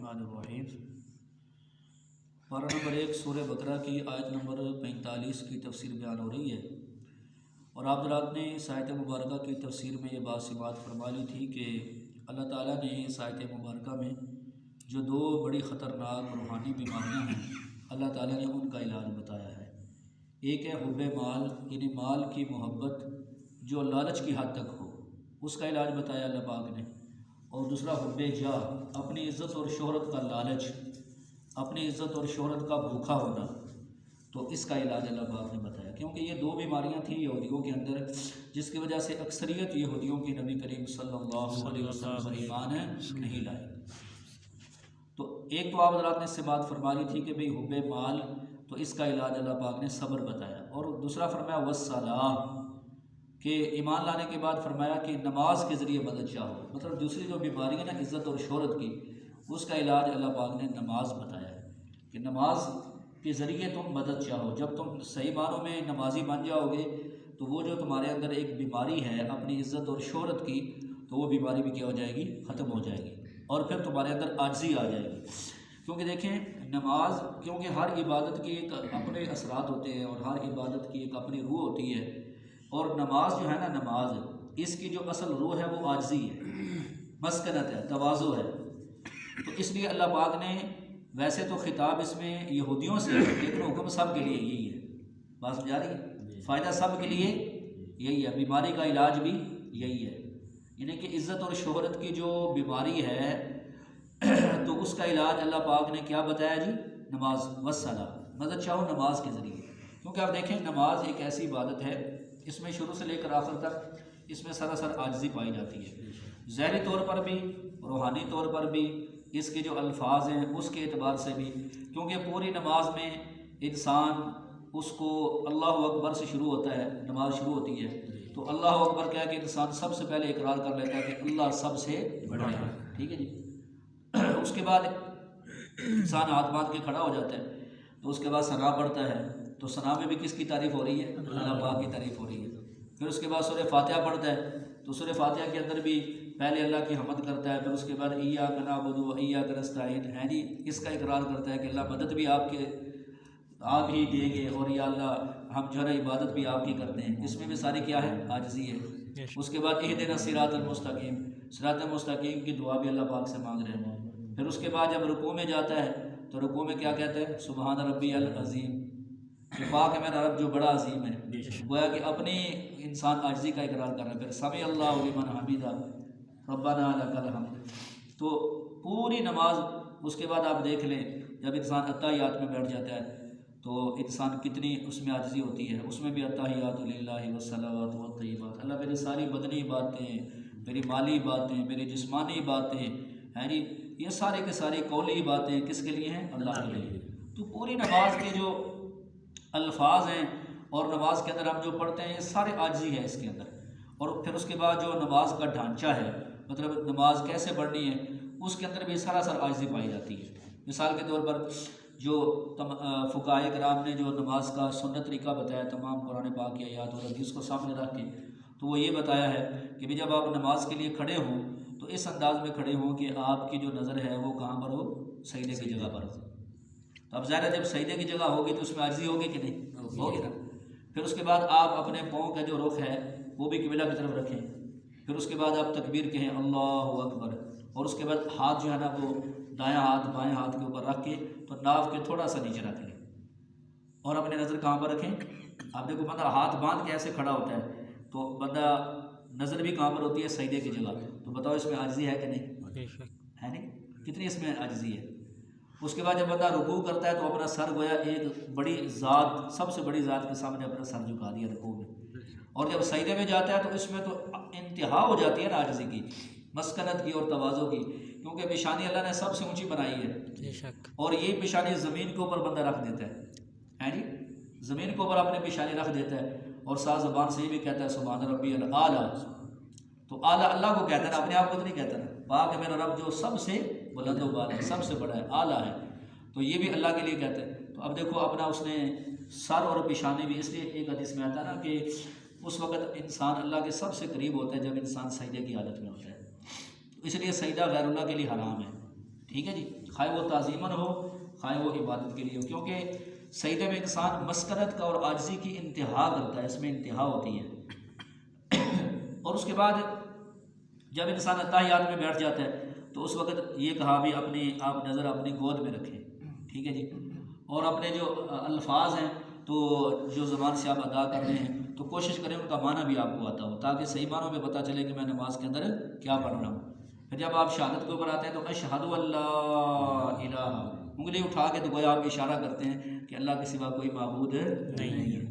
الرحمن الرحیم۔ پارہ نمبر 1 سورہ بقرہ کی آیت نمبر 45 کی تفسیر بیان ہو رہی ہے، اور آپ حضرات نے اس آیت مبارکہ کی تفسیر میں یہ بات سماعت فرما لی تھی کہ اللہ تعالیٰ نے اس آیت مبارکہ میں جو 2 بڑی خطرناک روحانی بیماریاں ہیں اللہ تعالیٰ نے ان کا علاج بتایا ہے۔ ایک ہے حب مال، یعنی مال کی محبت جو لالچ کی حد تک ہو، اس کا علاج بتایا اللہ پاک نے، اور دوسرا حب جاہ، اپنی عزت اور شہرت کا لالچ، اپنی عزت اور شہرت کا بھوکا ہونا، تو اس کا علاج اللہ پاک نے بتایا، کیونکہ یہ 2 بیماریاں تھیں یہودیوں کے اندر، جس کی وجہ سے اکثریت یہودیوں کی نبی کریم صلی اللہ علیہ وسلم پر ایمان نہیں لائے۔ تو ایک تو آپ حضرات نے اس سے بات فرما لی تھی کہ بھئی حب مال، تو اس کا علاج اللہ پاک نے صبر بتایا، اور دوسرا فرمایا والصلاۃ، کہ ایمان لانے کے بعد فرمایا کہ نماز کے ذریعے مدد چاہو، مطلب دوسری جو بیماری ہے نا عزت اور شہرت کی، اس کا علاج اللہ پاک نے نماز بتایا ہے کہ نماز کے ذریعے تم مدد چاہو۔ جب تم صحیح معنوں میں نمازی بن جاؤ گے تو وہ جو تمہارے اندر ایک بیماری ہے اپنی عزت اور شہرت کی، تو وہ بیماری بھی کیا ہو جائے گی، ختم ہو جائے گی، اور پھر تمہارے اندر عاجزی آ جائے گی۔ کیونکہ دیکھیں نماز، کیونکہ ہر عبادت کے ایک اپنے اثرات ہوتے ہیں اور ہر عبادت کی ایک اپنی روح ہوتی ہے، اور نماز جو ہے نا، نماز اس کی جو اصل روح ہے وہ عاجزی ہے، مسکنت ہے، تواضع ہے۔ تو اس لیے اللہ پاک نے، ویسے تو خطاب اس میں یہودیوں سے ہے لیکن حکم سب کے لیے یہی ہے، بات سمجھا رہی ہے، فائدہ سب کے لیے یہی ہے، بیماری کا علاج بھی یہی ہے، یعنی کہ عزت اور شہرت کی جو بیماری ہے تو اس کا علاج اللہ پاک نے کیا بتایا جی؟ نماز والصلاۃ، مدد چاہو نماز کے ذریعے۔ کیونکہ آپ دیکھیں نماز ایک ایسی عبادت ہے، اس میں شروع سے لے کر آخر تک اس میں سراسر عاجزی پائی جاتی ہے، ظاہری طور پر بھی، روحانی طور پر بھی، اس کے جو الفاظ ہیں اس کے اعتبار سے بھی، کیونکہ پوری نماز میں انسان اس کو اللہ اکبر سے شروع ہوتا ہے، نماز شروع ہوتی ہے تو اللہ اکبر کہہ کے انسان سب سے پہلے اقرار کر لیتا ہے کہ اللہ سب سے بڑا ہے، ٹھیک ہے جی۔ اس کے بعد انسان ہاتھ باندھ کے کھڑا ہو جاتا ہے، تو اس کے بعد ثنا پڑھتا ہے، تو ثنا میں بھی کس کی تعریف ہو رہی ہے؟ اللہ پاک کی تعریف ہو رہی ہے۔ پھر اس کے بعد سورہ فاتحہ پڑھتا ہے، تو سورہ فاتحہ کے اندر بھی پہلے اللہ کی حمد کرتا ہے، پھر اس کے بعد ایاک نعبد و ایاک نستعین، ہے جی، اس کا اقرار کرتا ہے کہ اللہ مدد بھی آپ ہی دیں گے، اور یا اللہ ہم جو ہے نا عبادت بھی آپ کی کرتے ہیں، اس میں بھی ساری کیا ہے؟ عاجزی ہے۔ اس کے بعد اہدنا الصراط المستقیم، صراط المستقیم کی دعا بھی اللہ پاک سے مانگ رہے ہیں۔ پھر اس کے بعد جب رکوع میں جاتا ہے تو رکوع میں کیا کہتے ہیں؟ سبحان ربی العظیم، کہ پاک ہے میرا رب جو بڑا عظیم ہے، گویا کہ اپنی انسان عاجزی کا اقرار کر رہا ہے۔ پھر سمع اللہ لمن حمیدہ ربنا لک الحمد۔ تو پوری نماز، اس کے بعد آپ دیکھ لیں جب انسان اتحیات میں بیٹھ جاتا ہے تو انسان کتنی اس میں عاجزی ہوتی ہے، اس میں بھی اتحیات للہ والصلوات والطیبات، اللہ میری ساری بدنی باتیں، میری مالی باتیں، میری جسمانی باتیں ہیں جی، یہ سارے کے سارے قولی باتیں کس کے لیے ہیں؟ اللہ کے لیے۔ تو پوری نماز کے جو الفاظ ہیں اور نماز کے اندر ہم جو پڑھتے ہیں یہ سارے عاجزی ہے اس کے اندر، اور پھر اس کے بعد جو نماز کا ڈھانچہ ہے، مطلب نماز کیسے پڑھنی ہے، اس کے اندر بھی سراسر عاجزی پائی جاتی ہے۔ مثال کے طور پر جو فقہائے کرام نے جو نماز کا سنت طریقہ بتایا، تمام قرآن پاک کی آیات اور حدیث کو سامنے رکھ کے، تو وہ یہ بتایا ہے کہ بھی جب آپ نماز کے لیے کھڑے ہوں تو اس انداز میں کھڑے ہوں کہ آپ کی جو نظر ہے وہ کہاں پر ہو؟ سجدے کی جگہ پر ہو۔ تو اب ظاہر ہے جب سجدے کی جگہ ہوگی تو اس میں عاجزی ہوگی کہ نہیں؟ ہوگی نا۔ پھر اس کے بعد آپ اپنے پاؤں کا جو رخ ہے وہ بھی قبلہ کی طرف رکھیں، پھر اس کے بعد آپ تکبیر کہیں اللہ اکبر، اور اس کے بعد ہاتھ جو ہے نا وہ دایاں ہاتھ بائیں ہاتھ کے اوپر رکھ کے تو ناف کے تھوڑا سا نیچے رکھ لیں، اور اپنی نظر کہاں پر رکھیں؟ آپ دیکھو بندہ ہاتھ باندھ کے ایسے کھڑا ہوتا ہے تو بندہ نظر بھی کہاں پر ہوتی ہے؟ سجدے کی جگہ۔ تو بتاؤ اس میں عاجزی ہے کہ نہیں؟ ہے نہیں؟ کتنی اس میں عاجزی ہے۔ اس کے بعد جب بندہ رکوع کرتا ہے تو اپنا سر گویا ایک بڑی ذات، سب سے بڑی ذات کے سامنے اپنا سر جھکا دیا رکوع میں، اور جب سجدے میں جاتا ہے تو اس میں تو انتہا ہو جاتی ہے نا عاجزی کی، مسکنت کی اور تواضع کی، کیونکہ پیشانی اللہ نے سب سے اونچی بنائی ہے، اور یہ پیشانی زمین کے اوپر بندہ رکھ دیتا ہے جی، زمین کے اوپر اپنے پیشانی رکھ دیتا ہے، اور صاف زبان سے یہ بھی کہتا ہے سبحان ربی الاعلیٰ، تو اعلیٰ اللہ کو کہتا ہے نا، اپنے آپ کو تو نہیں کہتا نا، پاک ہے میرا رب جو سب سے بلند و بالا ہے، سب سے بڑا ہے، اعلیٰ ہے، تو یہ بھی اللہ کے لیے کہتا ہے۔ تو اب دیکھو اپنا اس نے سر اور پیشانی بھی، اس لیے ایک حدیث میں آتا ہے نا کہ اس وقت انسان اللہ کے سب سے قریب ہوتا ہے جب انسان سجدے کی حالت میں ہوتا ہے، تو اس لیے سجدہ غیر اللہ کے لیے حرام ہے، ٹھیک ہے جی، خواہ وہ تعظیماً ہو خواہ وہ عبادت کے لیے ہو، کیونکہ سجدے میں انسان مسکنت کا اور عاجزی کی انتہا کرتا ہے، اس میں انتہا ہوتی ہے۔ اور اس کے بعد جب انسان اتحیات میں بیٹھ جاتا ہے تو اس وقت یہ کہا بھی آپ نظر اپنی گود میں رکھیں، ٹھیک ہے جی، اور اپنے جو الفاظ ہیں تو جو زبان سے آپ ادا کر رہے ہیں تو کوشش کریں ان کا معنی بھی آپ کو آتا ہو، تاکہ صحیح معنوں میں پتہ چلے کہ میں نماز کے اندر کیا پڑھ رہا ہوں۔ پھر جب آپ شہادت کے اوپر آتے ہیں تو اشہد اللہ الہ، انگلی اٹھا کے تو گویا آپ اشارہ کرتے ہیں کہ اللہ کے سوا کوئی معبود نہیں ہے۔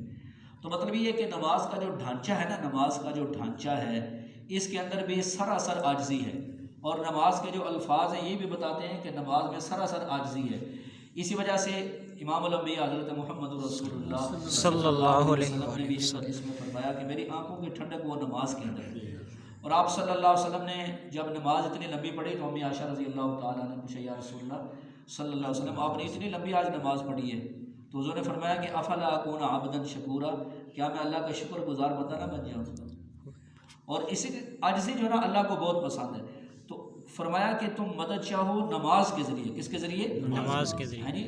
تو مطلب یہ ہے کہ نماز کا جو ڈھانچہ ہے نا، نماز کا جو ڈھانچہ ہے اس کے اندر بھی سراسر عاجزی ہے، اور نماز کے جو الفاظ ہیں یہ بھی بتاتے ہیں کہ نماز میں سراسر عاجزی ہے۔ اسی وجہ سے امام الانبیاء حضرت محمد رسول اللہ صلی اللہ علیہ وسلم نے بھی اس میں فرمایا کہ میری آنکھوں کی ٹھنڈک وہ نماز کے اندر ہے۔ اور آپ صلی اللہ علیہ وسلم نے جب نماز اتنی لمبی پڑھی تو امی عائشہ رضی اللہ تعالیٰ نے پوچھا یا رسول اللہ صلی اللہ علیہ وسلم آپ نے اتنی لمبی آج نماز پڑھی ہے، تو حضور نے فرمایا کہ افلا اکون عبدا شکورا، کیا میں اللہ کا شکر گزار بندہ نہ بن جاؤں؟ اور اسی عاجزی جو ہے نا اللہ کو بہت پسند ہے، تو فرمایا کہ تم مدد چاہو نماز کے ذریعے، کس کے ذریعے؟ نماز کے ذریعے، یعنی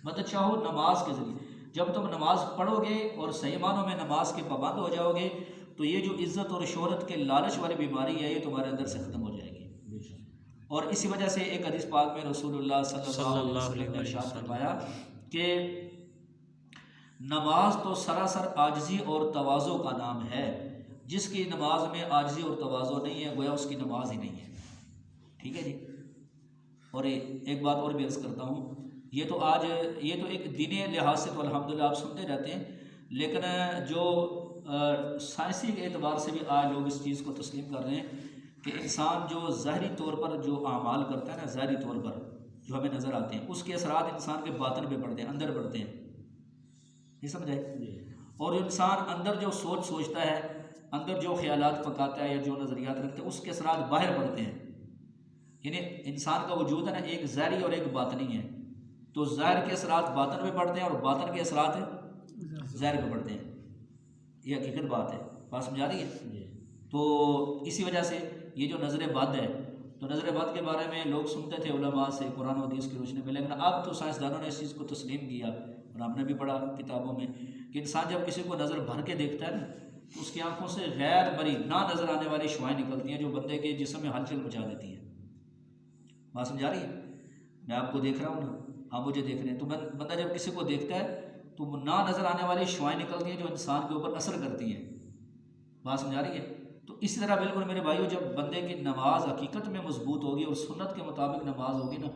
مدد چاہو نماز کے ذریعے۔ جب تم نماز پڑھو گے اور صحیح معنوں میں نماز کے پابند ہو جاؤ گے تو یہ جو عزت اور شہرت کے لالچ والی بیماری ہے یہ تمہارے اندر سے ختم ہو جائے گی۔ اور اسی وجہ سے ایک حدیث پاک میں رسول اللہ صلی اللہ علیہ وسلم نے ارشاد فرمایا کہ نماز تو سراسر عاجزی اور تواضع کا نام ہے، جس کی نماز میں عاجزی اور تواضع نہیں ہے گویا اس کی نماز ہی نہیں ہے، ٹھیک ہے جی۔ اور ایک بات اور بھی عرض کرتا ہوں، یہ تو ایک دینی لحاظ سے تو الحمدللہ آپ سنتے رہتے ہیں، لیکن جو سائنسی کے اعتبار سے بھی آج لوگ اس چیز کو تسلیم کر رہے ہیں کہ انسان جو ظاہری طور پر جو اعمال کرتا ہے نا، ظاہری طور پر جو ہمیں نظر آتے ہیں اس کے اثرات انسان کے باطن پہ پڑتے ہیں، اندر پڑتے ہیں، یہ سمجھائے؟ اور جو انسان اندر جو سوچتا ہے، اندر جو خیالات پکاتا ہے یا جو نظریات رکھتا ہے اس کے اثرات باہر پڑتے ہیں۔ یعنی انسان کا وجود ہے نا ایک ظاہری اور ایک باطنی ہے، تو ظاہر کے اثرات باطن پہ پڑتے ہیں اور باطن کے اثرات ظاہر پہ پڑتے ہیں، یہ حقیقت بات ہے، بات سمجھا رہی ہے؟ تو اسی وجہ سے یہ جو نظر بد ہے، تو نظر بد کے بارے میں لوگ سنتے تھے علماء سے قرآن و حدیث کی روشنی میں، لیکن اب تو سائنسدانوں نے اس چیز کو تسلیم کیا اور ہم نے بھی پڑھا کتابوں میں کہ انسان جب کسی کو نظر بھر کے دیکھتا ہے نا تو اس کی آنکھوں سے غیر مری نہ نظر آنے والی شعائیں نکلتی ہیں جو بندے کے جسم میں ہلچل مچا دیتی ہیں، بات سمجھا رہی ہے؟ میں آپ کو دیکھ رہا ہوں نا، آپ مجھے دیکھ رہے ہیں، تو بندہ جب کسی کو دیکھتا ہے تو نہ نظر آنے والی شعائیں نکلتی ہیں جو انسان کے اوپر اثر کرتی ہیں، بات سمجھا رہی ہے؟ تو اسی طرح بالکل میرے بھائیو جب بندے کی نماز حقیقت میں مضبوط ہوگی اور سنت کے مطابق نماز ہوگی نا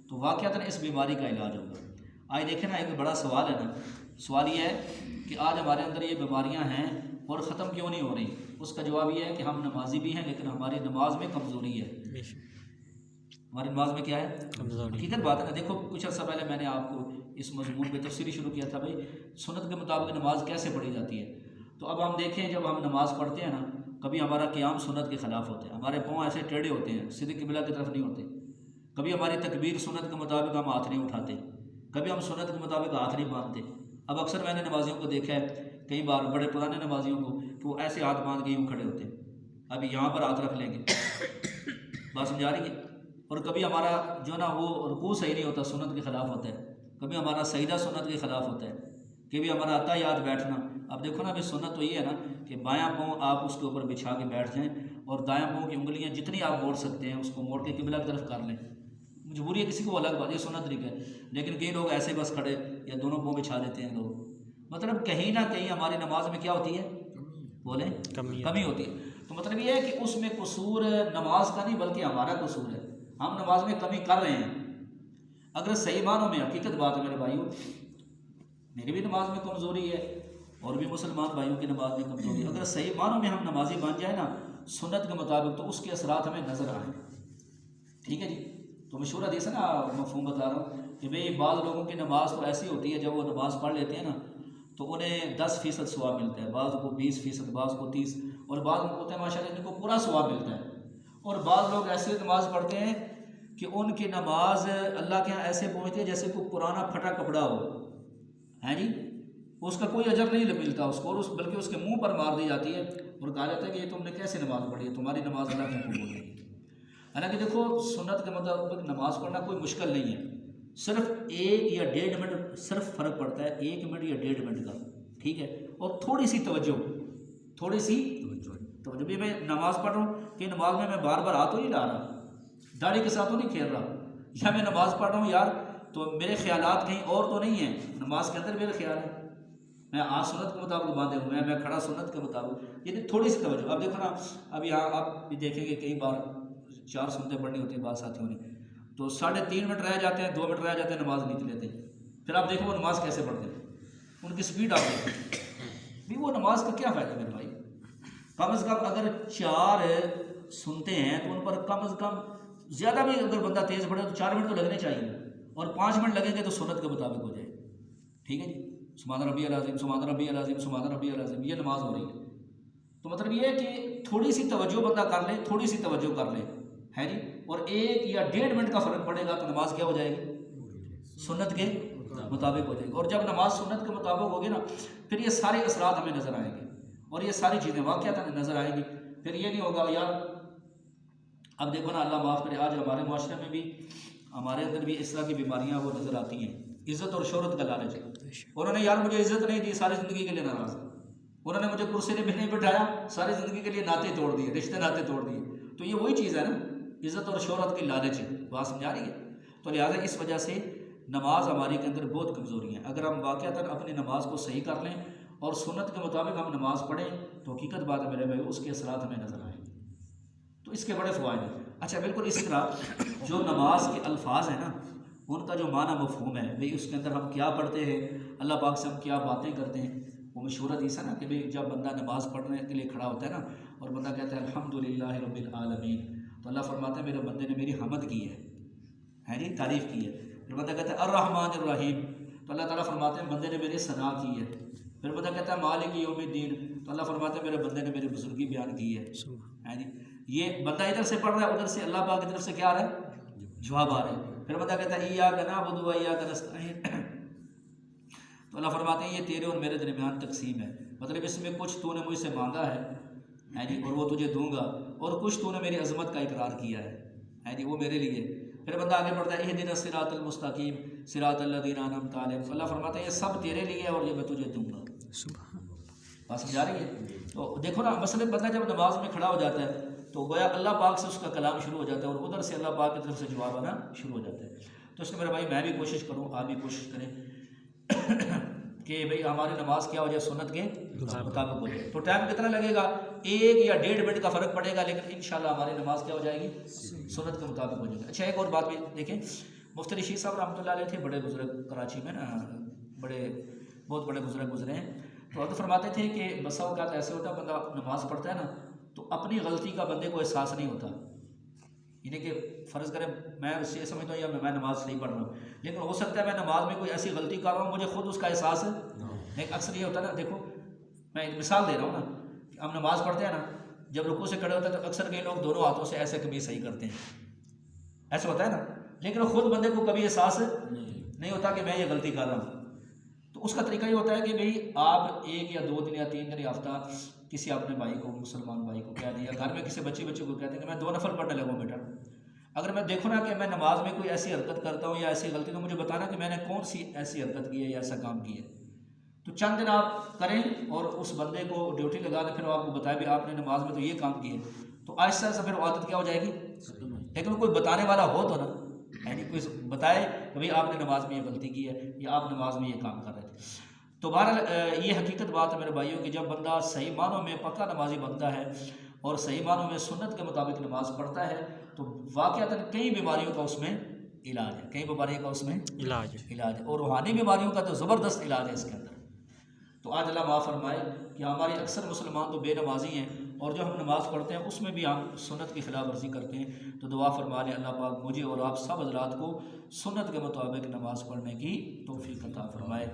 تو واقعتاً اس بیماری کا علاج ہوگا۔ آج دیکھیں نا ایک بڑا سوال ہے نا، سوال یہ ہے کہ آج ہمارے اندر یہ بیماریاں ہیں اور ختم کیوں نہیں ہو رہی؟ اس کا جواب یہ ہے کہ ہم نمازی بھی ہیں لیکن ہماری نماز میں کمزوری ہے، ہماری نماز میں کیا ہے؟ حقیقت بات ہے نا۔ دیکھو کچھ عرصہ پہلے میں نے آپ کو اس مضمون پہ تفسیری شروع کیا تھا بھائی سنت کے مطابق نماز کیسے پڑھی جاتی ہے، تو اب ہم دیکھیں جب ہم نماز پڑھتے ہیں نا کبھی ہمارا قیام سنت کے خلاف ہوتا ہے، ہمارے پاؤں ایسے ٹیڑھے ہوتے ہیں، سیدھے قبلہ کی طرف نہیں ہوتے، کبھی ہماری تکبیر سنت کے مطابق ہم ہاتھ نہیں اٹھاتے، کبھی ہم سنت کے مطابق ہاتھ نہیں باندھتے۔ اب اکثر میں نے نمازیوں کو دیکھا ہے کئی بار بڑے پرانے نمازیوں کو کہ وہ ایسے ہاتھ باندھ کے یوں کھڑے ہوتے ہیں، ابھی یہاں پر ہاتھ رکھ لیں گے، بات سمجھا رہی ہے؟ اور کبھی ہمارا جو نا وہ رکوع صحیح نہیں ہوتا، سنت کے خلاف ہوتا ہے، کبھی ہمارا سجدہ سنت کے خلاف ہوتا ہے، کبھی ہمارا اتحیات بیٹھنا۔ اب دیکھو نا ابھی سنت تو یہ ہے نا کہ بایاں پاؤں آپ اس کے اوپر بچھا کے بیٹھ جائیں اور دایاں پاؤں کی انگلیاں جتنی آپ موڑ سکتے ہیں اس کو موڑ کے قبلہ کی طرف کر لیں، مجبوری ہے کسی کو الگ بات، یہ سنت طریقہ ہے، لیکن کئی لوگ ایسے بس کھڑے یا دونوں پاؤں بچھا دیتے ہیں لوگ، مطلب کہیں نہ کہیں ہماری نماز میں کیا ہوتی ہے؟ بولیں کمی ہوتی ہے۔ تو مطلب یہ ہے کہ اس میں قصور نماز کا نہیں بلکہ ہمارا قصور ہے، ہم نماز میں کمی کر رہے ہیں۔ اگر صحیح معنوں میں حقیقت بات ہے میرے بھائیوں، میری بھی نماز میں کمزوری ہے اور بھی مسلمان بھائیوں کی نماز میں کمزوری ہے، اگر صحیح معنوں میں ہم نمازی بن جائیں نا سنت کے مطابق تو اس کے اثرات ہمیں نظر آئیں، ٹھیک ہے جی۔ تو مشہور حدیث ہے نا، مفہوم بتا رہا ہوں کہ بھئی بعض لوگوں کی نماز تو ایسی ہوتی ہے جب وہ نماز پڑھ لیتے ہیں نا تو انہیں 10% ثواب ملتا ہے، بعض کو 20%، بعض کو 30%، اور بعض کو ہوتا ہے ماشاء اللہ ان کو پورا ثواب ملتا ہے۔ اور بعض لوگ ایسے نماز پڑھتے ہیں کہ ان کی نماز اللہ کے ہاں ایسے پہنچتی ہے جیسے کوئی پرانا پھٹا کپڑا ہو، ہیں جی، اس کا کوئی اجر نہیں ملتا اس کو، اور بلکہ اس کے منہ پر مار دی جاتی ہے اور کہا جاتا ہے کہ یہ تم نے کیسے نماز پڑھی ہے، تمہاری نماز اللہ کے قبول نہیں ہے۔ حالانکہ دیکھو سنت کے مطابق نماز پڑھنا کوئی مشکل نہیں ہے، صرف 1 یا 1.5 منٹ صرف فرق پڑتا ہے، 1 منٹ یا 1.5 منٹ کا، ٹھیک ہے، اور تھوڑی سی توجہ، تھوڑی سی توجہ بھی میں نماز پڑھ رہا ہوں کہ نماز میں بار بار ہاتھ تو نہیں لا رہا، داڑھی کے ساتھ تو نہیں کھیل رہا، یا میں نماز پڑھ رہا ہوں یار تو میرے خیالات کہیں اور تو نہیں ہیں، نماز کے اندر میرے خیال ہے، میں آج سنت کے مطابق باندھے ہوئے ہیں، میں کھڑا سنت کے مطابق، یعنی تھوڑی سی توجہ۔ اب دیکھو نا، اب یہاں آپ بھی دیکھیں گے کئی بار 4 سنتیں پڑھنی ہوتی ہیں بعض ساتھیوں نے، تو 3.5 منٹ رہ جاتے ہیں، 2 منٹ رہ جاتے ہیں، نماز نہیں لیتے، پھر آپ دیکھو وہ نماز کیسے پڑھتے ہیں، ان کی سپیڈ آپ دیکھیں بھی، وہ نماز کا کیا فائدہ میرے بھائی؟ کم از کم اگر 4 سنتے ہیں تو ان پر کم از کم زیادہ بھی اگر بندہ تیز پڑھے تو 4 منٹ تو لگنے چاہیے، اور 5 منٹ لگیں گے تو سنت کے مطابق ہو جائے، ٹھیک ہے جی، سبحان ربی العظیم، سبحان ربی العظیم، سبحان ربی العظیم، یہ نماز ہو رہی ہے۔ تو مطلب یہ ہے کہ تھوڑی سی توجہ بندہ کر لے، تھوڑی سی توجہ کر لے، ہے جی، اور 1 یا 1.5 منٹ کا فرق پڑے گا تو نماز کیا ہو جائے گی؟ سنت کے مطابق ہو جائے گی۔ اور جب نماز سنت کے مطابق ہوگی نا، پھر یہ سارے اثرات ہمیں نظر آئیں گے، اور یہ ساری چیزیں واقعات نظر آئیں گی، پھر یہ نہیں ہوگا یار اب دیکھو نا، اللہ معاف کرے، آج ہمارے معاشرے میں بھی، ہمارے اندر بھی اس طرح کی بیماریاں وہ نظر آتی ہیں، عزت اور شہرت کا لالچ ہے، انہوں نے یار مجھے عزت نہیں دی، ساری زندگی کے لیے ناراض، انہوں نے مجھے کرسی پہ نہیں بٹھایا، ساری زندگی کے لیے ناطے توڑ دیے، رشتے ناطے توڑ دیے، تو یہ وہی چیز ہے نا، عزت اور شہرت کی لالچ ہے، بات سمجھا رہی ہے؟ تو لہٰذا اس وجہ سے نماز ہماری کے اندر بہت کمزوری ہیں، اگر ہم واقعتاً اپنی نماز کو صحیح کر لیں اور سنت کے مطابق ہم نماز پڑھیں تو حقیقت بات ہے میرے بھائی، اس کے اثرات ہمیں نظر آئیں گے، تو اس کے بڑے فوائد ہیں۔ اچھا بالکل اسی طرح جو نماز کے الفاظ ہیں نا، ان کا جو معنی مفہوم ہے بھئی، اس کے اندر ہم کیا پڑھتے ہیں، اللہ پاک سے ہم کیا باتیں کرتے ہیں، وہ مشہور حدیث ہے نا کہ بھئی جب بندہ نماز پڑھنے کے لیے کھڑا ہوتا ہے نا اور بندہ کہتا ہے الحمدللہ رب العالمین، تو اللہ فرماتا ہے میرے بندے نے میری حمد کی ہے جی، تعریف کی ہے۔ پھر بندہ کہتا ہے الرحمن الرحیم، تو اللہ تعالیٰ فرماتے ہیں بندے نے میری ثنا کی ہے۔ پھر بندہ کہتا ہے مالک یوم الدین، تو اللہ فرماتے ہیں میرے بندے نے میری بزرگی بیان کی ہے جی۔ یہ بندہ ادھر سے پڑھ رہا ہے، ادھر سے اللہ پاک کی طرف سے کیا آ رہا ہے؟ جواب آ رہا ہے۔ پھر بندہ کہتا ہے ایاک نعبد و ایاک نستعین، تو اللہ فرماتے ہیں یہ تیرے اور میرے درمیان تقسیم ہے، مطلب اس میں کچھ تو نے مجھ سے مانگا ہے جی اور وہ تجھے دوں گا، اور کچھ تو نے میری عظمت کا اقرار کیا ہے جی، وہ میرے لیے۔ پھر بندہ آگے بڑھتا ہے اہدنا الصراط المستقیم صراط الذین انعمت علیہم، اللہ فرماتا ہے یہ سب تیرے لیے ہے اور یہ میں تجھے دوں گا۔ بات سمجھا رہی ہے؟ تو دیکھو نا، مثلا بندہ جب نماز میں کھڑا ہو جاتا ہے تو گویا اللہ پاک سے اس کا کلام شروع ہو جاتا ہے اور ادھر سے اللہ پاک کی طرف سے جواب آنا شروع ہو جاتا ہے۔ تو اس لیے میرے بھائی میں بھی کوشش کروں، آپ بھی کوشش کریں کہ بھئی ہماری نماز کیا ہو جائے؟ سنت کے مطابق ہو جائے۔ تو ٹائم کتنا لگے گا؟ 1 یا 1.5 منٹ کا فرق پڑے گا، لیکن انشاءاللہ ہماری نماز کیا ہو جائے گی؟ سنت کے مطابق ہو جائے گی۔ اچھا ایک اور بات بھی دیکھیں، مفتی رشید صاحب رحمۃ اللہ علیہ تھے، بڑے بزرگ کراچی میں نا، بہت بڑے بزرگ گزرے ہیں، تو حضرت فرماتے تھے کہ بسا اوقات ایسے ہوتا ہے بندہ نماز پڑھتا ہے نا تو اپنی غلطی کا بندے کو احساس نہیں ہوتا، یعنی کہ فرض کریں میں اس سے سمجھتا ہوں یا میں نماز نہیں پڑھ رہا ہوں، لیکن ہو سکتا ہے میں نماز میں کوئی ایسی غلطی کر رہا ہوں مجھے خود اس کا احساس ہے، لیکن اکثر یہ ہوتا ہے نا، دیکھو میں ایک مثال دے رہا ہوں نا، کہ ہم نماز پڑھتے ہیں نا، جب رکوع سے کھڑے ہوتے ہیں تو اکثر کئی لوگ دونوں ہاتھوں سے ایسے قمیص صحیح کرتے ہیں، ایسا ہوتا ہے نا، لیکن خود بندے کو کبھی احساس نہیں ہوتا کہ میں یہ غلطی کر رہا ہوں۔ تو اس کا طریقہ یہ ہوتا ہے کہ بھئی آپ 1 یا 2 دن یا 3 دن یا ہفتہ کسی اپنے بھائی کو، مسلمان بھائی کو کہہ دیں، یا گھر میں کسی بچے کو کہتے ہیں کہ میں 2 نفل پڑھنے لگوں بیٹا، اگر میں دیکھوں نا کہ میں نماز میں کوئی ایسی حرکت کرتا ہوں یا ایسی غلطی، تو مجھے بتانا کہ میں نے کون سی ایسی حرکت کی ہے یا ایسا کام کیا ہے۔ تو چند دن آپ کریں اور اس بندے کو ڈیوٹی لگا دیں، پھر وہ آپ کو بتائے بھی آپ نے نماز میں تو یہ کام کیے، تو آہستہ آہستہ پھر عادت کیا ہو جائے گی، لیکن کوئی بتانے والا ہو تو نا، یعنی کوئی بتائے کہ بھئی آپ نے نماز میں یہ غلطی کی ہے یا آپ نماز میں یہ کام کر رہے تھے۔ تو بہرحال یہ حقیقت بات ہے میرے بھائیوں کہ جب بندہ صحیح معنوں میں پکا نمازی بنتا ہے اور صحیح معنوں میں سنت کے مطابق نماز پڑھتا ہے تو واقعتاً کئی بیماریوں کا اس میں علاج ہے، کئی بیماریوں کا اس میں علاج ہے، اور روحانی بیماریوں کا تو زبردست علاج ہے اس کے اندر۔ تو آج اللہ معاف فرمائے کہ ہماری اکثر مسلمان تو بے نمازی ہیں، اور جو ہم نماز پڑھتے ہیں اس میں بھی ہم سنت کی خلاف ورزی کرتے ہیں۔ تو دعا فرما لیں اللہ پاک مجھے اور آپ سب حضرات کو سنت کے مطابق نماز پڑھنے کی توفیق عطا فرمائے۔